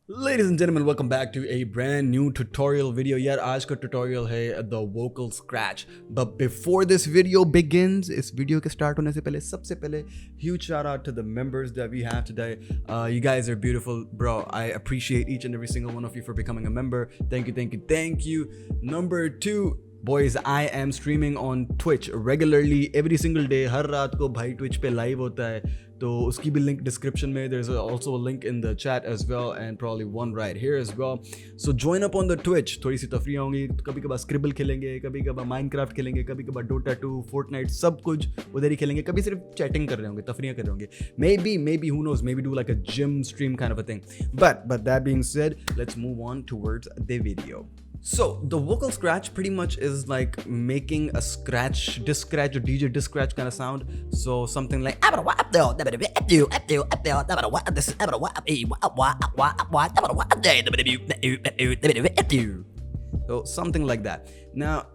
Ladies and gentlemen, welcome back to a brand new tutorial video. यार आज का tutorial है the vocal scratch. But before this video begins, इस video के start होने से पहले सबसे पहले huge shout out to the members that we have today. You guys are beautiful, bro. I appreciate each and every single one of you for becoming a member. Thank you, thank you, thank you. Number 2. Boys, I am streaming on Twitch regularly every single day. हर रात को भाई Twitch पे live होता है, तो उसकी भी link description में. There's also a link in the chat as well, and probably one right here as well. So join up on the Twitch. थोड़ी सी तफरी होंगी, कभी कभार Scribble खेलेंगे, कभी कभार Minecraft खेलेंगे, कभी कभार Dota 2, Fortnite, सब कुछ उधर ही खेलेंगे. कभी सिर्फ chatting कर रहे होंगे, तफरियाँ कर रहे होंगे. Maybe who knows? Maybe do like a gym stream kind of a thing. But that being said, let's move on towards the video. So the vocal scratch pretty much is like making a disc scratch or DJ disc scratch kind of sound. So something like so something like that. Now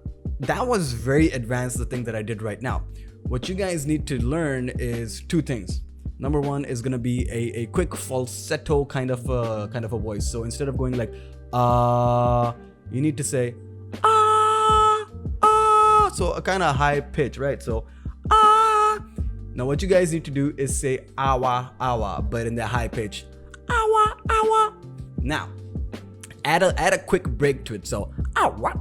that was very advanced, the thing that I did right now. What you guys need to learn is two things. Number one is gonna be a quick falsetto kind of a voice. So instead of going like you need to say so a kind of high pitch, right? So now what you guys need to do is say awa, but in the high pitch, awa. Now add a quick break to it. So awa.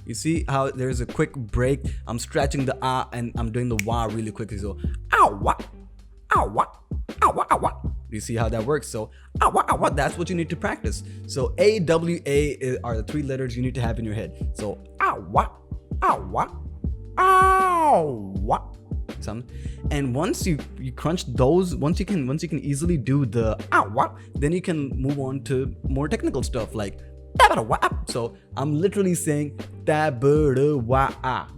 You see how there's a quick break? I'm stretching the and I'm doing the wa really quickly. So awa. You see how that works? So that's what you need to practice. So AWA are the three letters you need to have in your head. So awa. And once you crunch those, once you can easily do the awa, then you can move on to more technical stuff like so I'm literally saying tabada.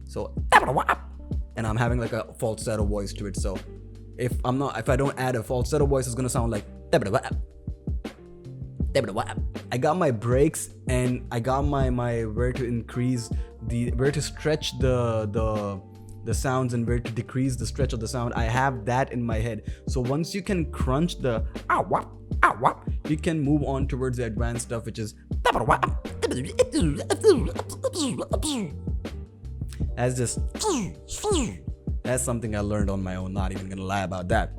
So and I'm having like a falsetto voice to it. So if I don't add a falsetto voice, it's gonna sound like I got my breaks and I got my where to increase where to stretch the sounds and where to decrease the stretch of the sound. I have that in my head. So once you can crunch the you can move on towards the advanced stuff, which is that's something I learned on my own, not even gonna lie about that.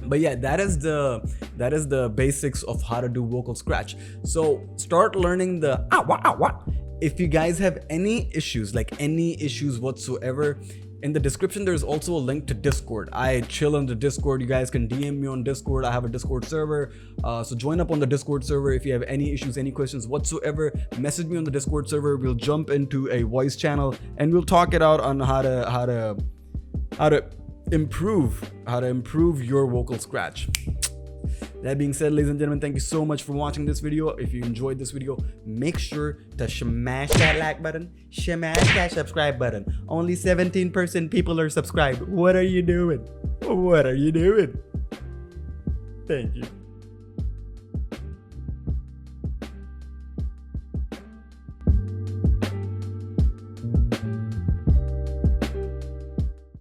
But yeah, that is the basics of how to do vocal scratch. So start learning the awa. If you guys have any issues whatsoever, in the description there's also a link to Discord. I chill on the Discord. You guys can DM me on Discord. I have a Discord server, so join up on the Discord server. If you have any issues, any questions whatsoever, message me on the Discord server. We'll jump into a voice channel and we'll talk it out on how to improve your vocal scratch. That being said, ladies and gentlemen, thank you so much for watching this video. If you enjoyed this video, make sure to smash that like button, smash that subscribe button. Only 17% people are subscribed. What are you doing? Thank you.